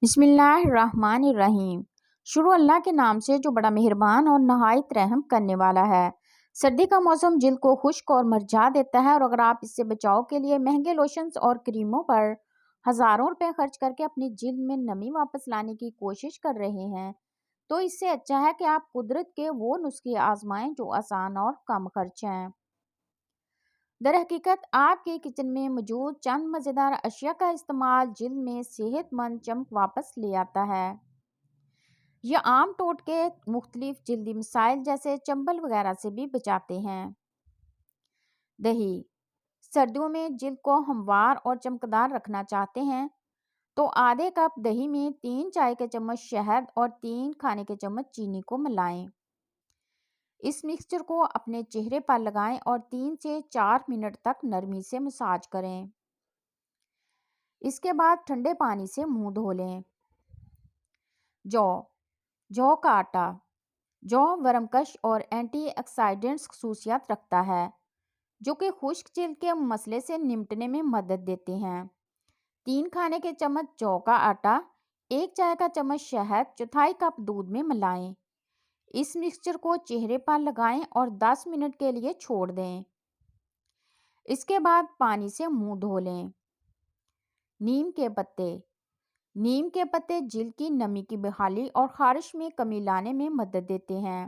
بسم اللہ الرحمن الرحیم۔ شروع اللہ کے نام سے جو بڑا مہربان اور نہایت رحم کرنے والا ہے۔ سردی کا موسم جلد کو خشک اور مرجھا دیتا ہے، اور اگر آپ اس سے بچاؤ کے لیے مہنگے لوشنز اور کریموں پر ہزاروں روپے خرچ کر کے اپنی جلد میں نمی واپس لانے کی کوشش کر رہے ہیں، تو اس سے اچھا ہے کہ آپ قدرت کے وہ نسخے آزمائیں جو آسان اور کم خرچ ہیں۔ در حقیقت آپ کے کچن میں موجود چند مزیدار اشیاء کا استعمال جلد میں صحت مند چمک واپس لے آتا ہے۔ یہ عام ٹوٹکے مختلف جلدی مسائل جیسے چنبل وغیرہ سے بھی بچاتے ہیں۔ دہی۔ سردیوں میں جلد کو ہموار اور چمکدار رکھنا چاہتے ہیں تو آدھے کپ دہی میں 3 چائے کے چمچ شہد اور 3 کھانے کے چمچ چینی کو ملائیں۔ اس مکسچر کو اپنے چہرے پر لگائیں اور 3 سے 4 منٹ تک نرمی سے مساج کریں۔ اس کے بعد ٹھنڈے پانی سے منہ دھو لیں۔ جو کا آٹا۔ جو ورم کش اور اینٹی آکسیڈنٹس خصوصیات رکھتا ہے، جو کہ خشک جلد کے مسئلے سے نمٹنے میں مدد دیتے ہیں۔ 3 کھانے کے چمچ جو کا آٹا، 1 چائے کا چمچ شہد، چوتھائی کپ دودھ میں ملائیں۔ اس مکسچر کو چہرے پر لگائیں اور 10 منٹ کے لیے چھوڑ دیں۔ اس کے بعد پانی سے منہ دھو لیں۔ نیم کے پتے۔ نیم کے پتے جلد کی نمی کی بحالی اور خارش میں کمی لانے میں مدد دیتے ہیں۔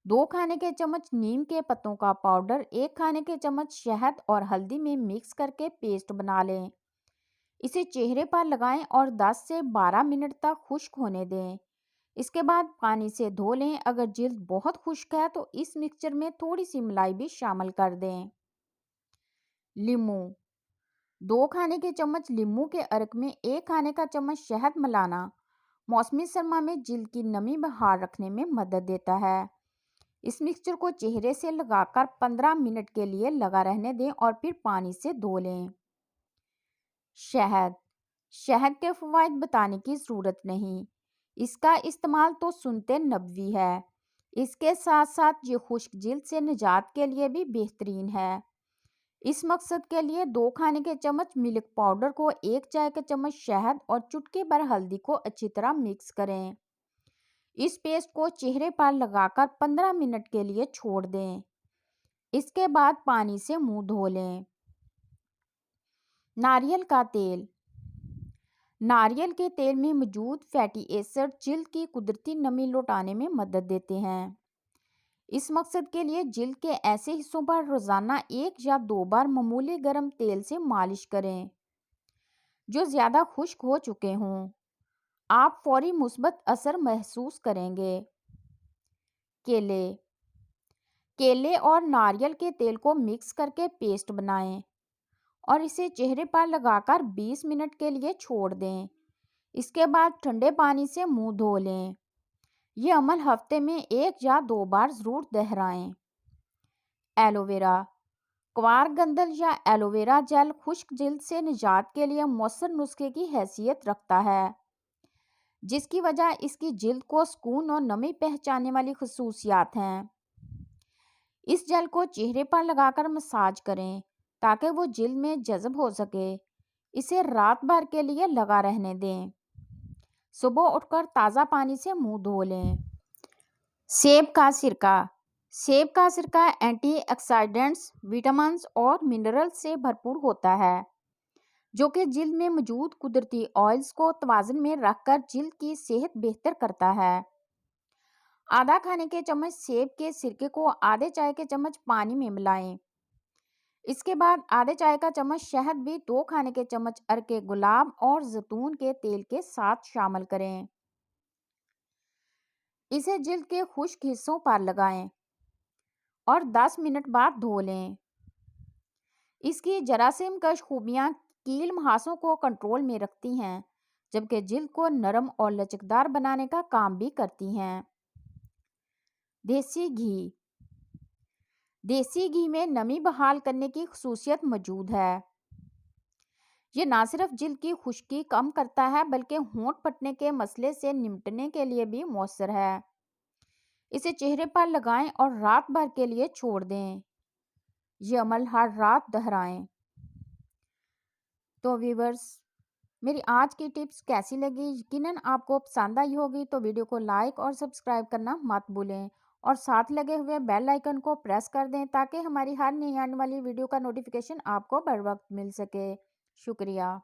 2 کھانے کے چمچ نیم کے پتوں کا پاؤڈر 1 کھانے کے چمچ شہد اور ہلدی میں مکس کر کے پیسٹ بنا لیں۔ اسے چہرے پر لگائیں اور 10 سے 12 منٹ تک خشک ہونے دیں۔ اس کے بعد پانی سے دھو لیں۔ اگر جلد بہت خشک ہے تو اس مکسچر میں تھوڑی سی ملائی بھی شامل کر دیں۔ لیموں۔ 2 کھانے کے چمچ لیموں کے عرق میں 1 کھانے کا چمچ شہد ملانا موسمی سرما میں جلد کی نمی بحال رکھنے میں مدد دیتا ہے۔ اس مکسچر کو چہرے سے لگا کر 15 منٹ کے لیے لگا رہنے دیں اور پھر پانی سے دھو لیں۔ شہد کے فوائد بتانے کی ضرورت نہیں، اس کا استعمال تو سنت نبوی ہے۔ اس کے ساتھ ساتھ یہ خشک جلد سے نجات کے لیے بھی بہترین ہے۔ اس مقصد کے لیے 2 کھانے کے چمچ ملک پاؤڈر کو 1 چائے کے چمچ شہد اور چٹکی بھر ہلدی کو اچھی طرح مکس کریں۔ اس پیسٹ کو چہرے پر لگا کر 15 منٹ کے لیے چھوڑ دیں۔ اس کے بعد پانی سے منہ دھو لیں۔ ناریل کا تیل۔ ناریل کے تیل میں موجود فیٹی ایسڈ جلد کی قدرتی نمی لوٹانے میں مدد دیتے ہیں۔ اس مقصد کے لیے جلد کے ایسے حصوں پر روزانہ 1 یا 2 بار معمولی گرم تیل سے مالش کریں جو زیادہ خشک ہو چکے ہوں۔ آپ فوری مثبت اثر محسوس کریں گے۔ کیلے اور ناریل کے تیل کو مکس کر کے پیسٹ بنائیں اور اسے چہرے پر لگا کر 20 منٹ کے لیے چھوڑ دیں۔ اس کے بعد ٹھنڈے پانی سے منہ دھو لیں۔ یہ عمل ہفتے میں 1 یا 2 بار ضرور دہرائیں۔ ایلوویرا۔ کوار گندل یا ایلوویرا جیل خشک جلد سے نجات کے لیے مؤثر نسخے کی حیثیت رکھتا ہے، جس کی وجہ اس کی جلد کو سکون اور نمی پہنچانے والی خصوصیات ہیں۔ اس جیل کو چہرے پر لگا کر مساج کریں تاکہ وہ جلد میں جذب ہو سکے۔ اسے رات بھر کے لیے لگا رہنے دیں۔ صبح اٹھ کر تازہ پانی سے منہ دھو لیں۔ سیب کا سرکہ۔ سیب کا سرکہ اینٹی آکسیڈنٹس، وٹامنز اور منرلز سے بھرپور ہوتا ہے، جو کہ جلد میں موجود قدرتی آئلز کو توازن میں رکھ کر جلد کی صحت بہتر کرتا ہے۔ آدھا کھانے کے چمچ سیب کے سرکے کو آدھے چائے کے چمچ پانی میں ملائیں۔ اس کے بعد آدھے چائے کا چمچ شہد بھی 2 کھانے کے چمچ عرق گلاب اور زیتون کے تیل کے ساتھ شامل کریں۔ اسے جلد کے خشک حصوں پر لگائیں اور 10 منٹ بعد دھو لیں۔ اس کی جراثیم کش خوبیاں کیل مہاسوں کو کنٹرول میں رکھتی ہیں، جبکہ جلد کو نرم اور لچکدار بنانے کا کام بھی کرتی ہیں۔ دیسی گھی۔ دیسی گھی میں نمی بحال کرنے کی خصوصیت موجود ہے۔ یہ نہ صرف جلد کی خشکی کم کرتا ہے بلکہ ہونٹ پھٹنے کے مسئلے سے نمٹنے کے لیے بھی مؤثر ہے۔ اسے چہرے پر لگائیں اور رات بھر کے لیے چھوڑ دیں۔ یہ عمل ہر رات دہرائیں۔ تو ویورز، میری آج کی ٹپس کیسی لگی؟ یقیناً آپ کو پسند آئی ہوگی، تو ویڈیو کو لائک اور سبسکرائب کرنا مت بھولیں اور ساتھ لگے ہوئے بیل آئیکن کو پریس کر دیں تاکہ ہماری ہر نئی آنے والی ویڈیو کا نوٹیفیکیشن آپ کو بر وقت مل سکے۔ شکریہ۔